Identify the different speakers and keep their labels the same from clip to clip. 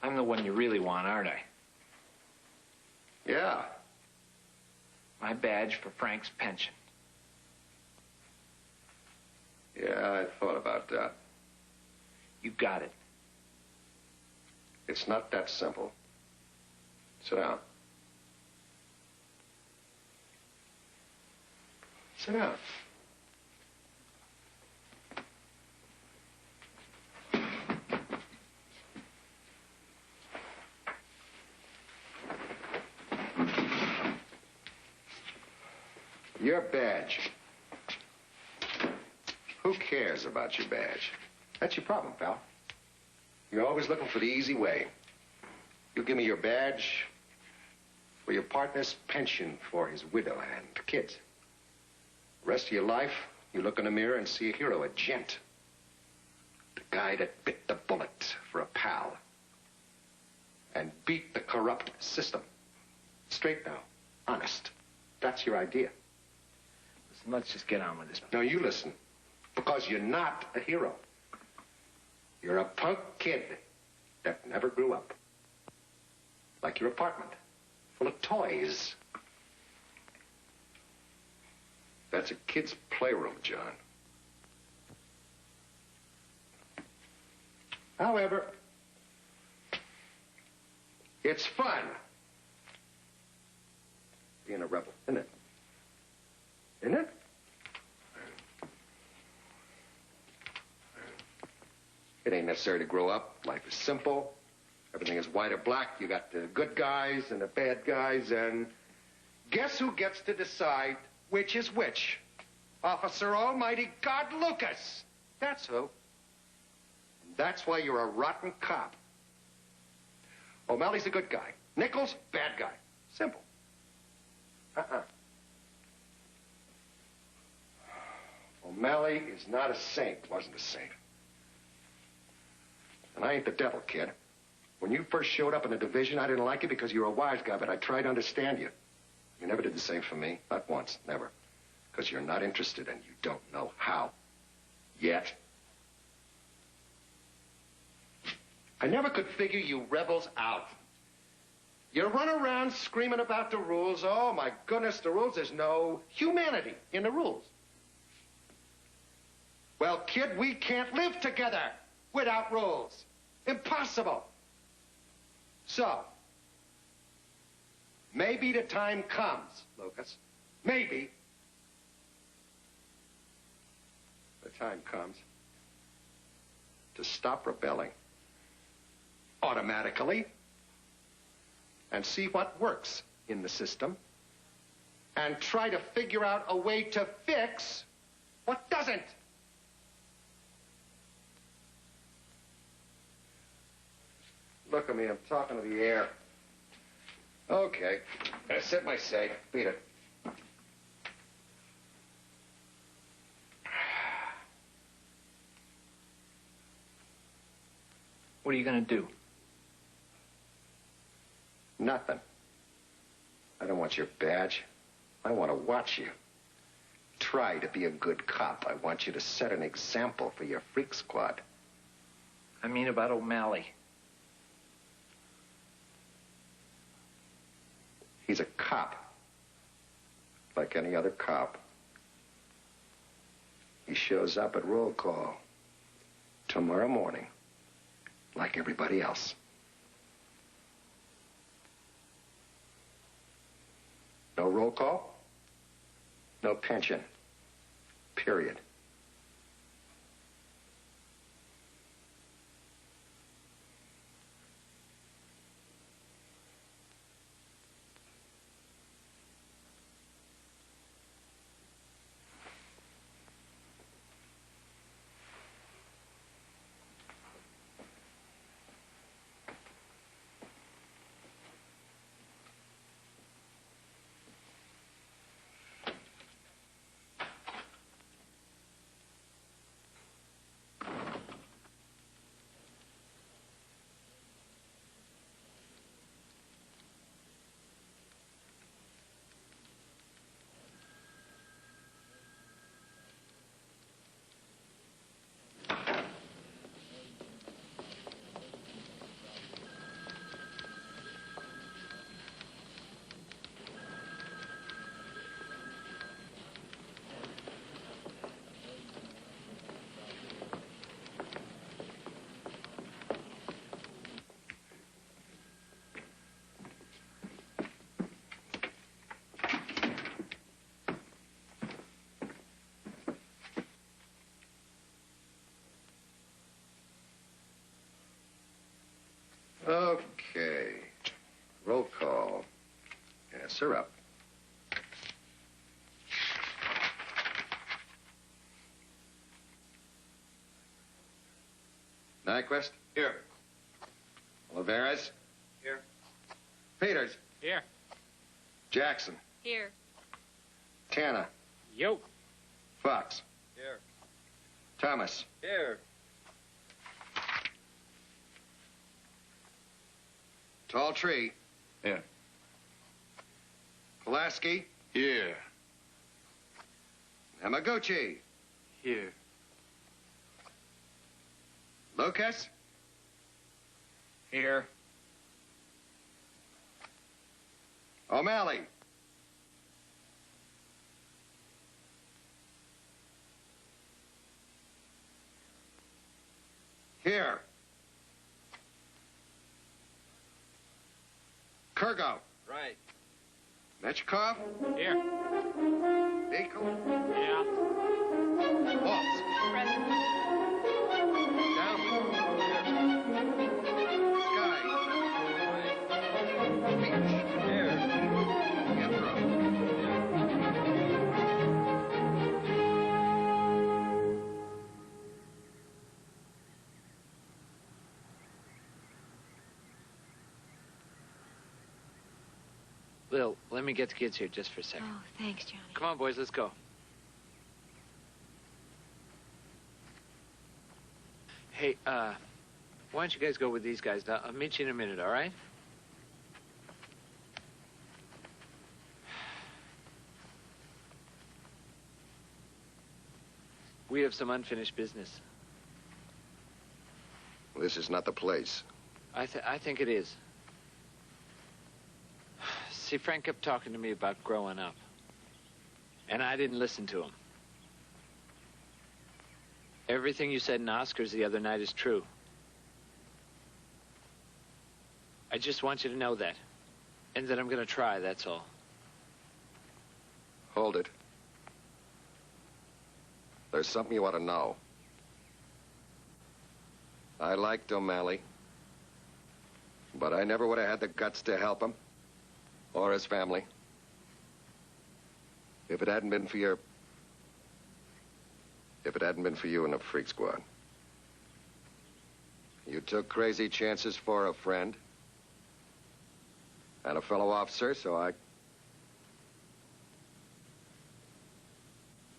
Speaker 1: I'm the one you really want, aren't I?
Speaker 2: Yeah.
Speaker 1: My badge for Frank's pension.
Speaker 2: Yeah, I thought about that.
Speaker 1: You got it.
Speaker 2: It's not that simple. Sit down. Sit down. Your badge. Who cares about your badge? That's your problem, pal. You're always looking for the easy way. You give me your badge for your partner's pension for his widow and kids. The rest of your life, you look in the mirror and see a hero, a gent. The guy that bit the bullet for a pal and beat the corrupt system. Straight now, honest. That's your idea.
Speaker 1: Listen, let's just get on with this.
Speaker 2: No, you listen. Because you're not a hero. You're a punk kid that never grew up. Like your apartment, full of toys. That's a kid's playroom, John. However, it's fun being a rebel, isn't it? Isn't it? It ain't necessary to grow up. Life is simple. Everything is white or black. You got the good guys and the bad guys, and guess who gets to decide which is which? Officer Almighty God Lucas. That's who. That's why you're a rotten cop. O'Malley's a good guy. Nichols, bad guy. Simple. O'Malley is not a saint, wasn't a saint. And I ain't the devil, kid. When you first showed up in the division, I didn't like you because you're a wise guy, but I tried to understand you. You never did the same for me. Not once, never. Because you're not interested and you don't know how. Yet. I never could figure you rebels out. You run around screaming about the rules. Oh, my goodness, the rules. There's no humanity in the rules. Well, kid, we can't live together without rules. Impossible. So, maybe the time comes, Lucas. Maybe the time comes to stop rebelling automatically and see what works in the system and try to figure out a way to fix what doesn't. Look at me, I'm talking to the air. Okay, I said my say. Beat it.
Speaker 1: What are you gonna do?
Speaker 2: Nothing. I don't want your badge. I want to watch you. Try to be a good cop. I want you to set an example for your freak squad.
Speaker 1: I mean about O'Malley.
Speaker 2: He's a cop, like any other cop. He shows up at roll call tomorrow morning, like everybody else. No roll call, no pension, period. Okay. Roll call. Yeah, syrup. Nyquist?
Speaker 1: Here.
Speaker 2: Oliveras?
Speaker 1: Here.
Speaker 2: Peters?
Speaker 1: Here.
Speaker 2: Jackson?
Speaker 3: Here.
Speaker 2: Tanner?
Speaker 1: Yo.
Speaker 2: Fox?
Speaker 1: Here.
Speaker 2: Thomas?
Speaker 1: Here.
Speaker 2: Tall Tree?
Speaker 1: Here.
Speaker 2: Pulaski?
Speaker 1: Here.
Speaker 2: Yamaguchi?
Speaker 1: Here.
Speaker 2: Lucas?
Speaker 1: Here.
Speaker 2: O'Malley? Here. Kurgo?
Speaker 1: Right.
Speaker 2: Mechkov?
Speaker 1: Here.
Speaker 2: Beagle?
Speaker 1: Yeah.
Speaker 2: Waltz?
Speaker 3: Present.
Speaker 2: Downman? Sky? Beach?
Speaker 1: Here.
Speaker 2: Jethro?
Speaker 1: Lil, let me get the kids here just for a second.
Speaker 3: Oh, thanks, Johnny.
Speaker 1: Come on, boys, let's go. Hey, why don't you guys go with these guys? I'll meet you in a minute, all right? We have some unfinished business.
Speaker 2: This is not the place.
Speaker 1: I think it is. See, Frank kept talking to me about growing up. And I didn't listen to him. Everything you said in Oscars the other night is true. I just want you to know that. And that I'm going to try, that's all.
Speaker 2: Hold it. There's something you ought to know. I liked O'Malley, but I never would have had the guts to help him or his family if it hadn't been for you and the Freak Squad. You took crazy chances for a friend and a fellow officer, so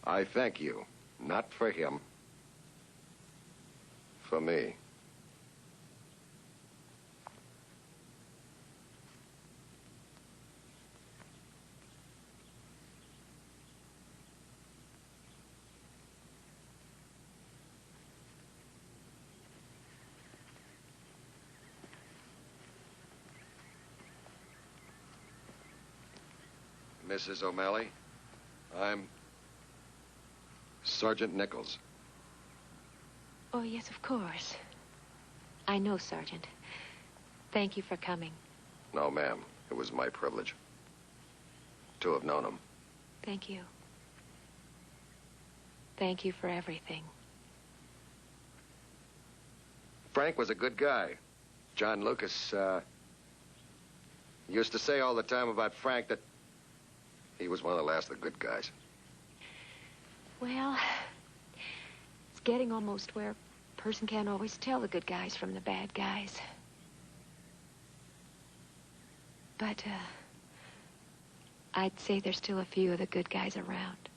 Speaker 2: I thank you. Not for him. For me. Mrs. O'Malley, I'm Sergeant Nichols.
Speaker 3: Oh, yes, of course. I know, Sergeant. Thank you for coming.
Speaker 2: No, ma'am. It was my privilege to have known him.
Speaker 3: Thank you. Thank you for everything.
Speaker 2: Frank was a good guy. John Lucas used to say all the time about Frank that he was one of the last of the good guys.
Speaker 3: Well, it's getting almost where a person can't always tell the good guys from the bad guys. But, I'd say there's still a few of the good guys around.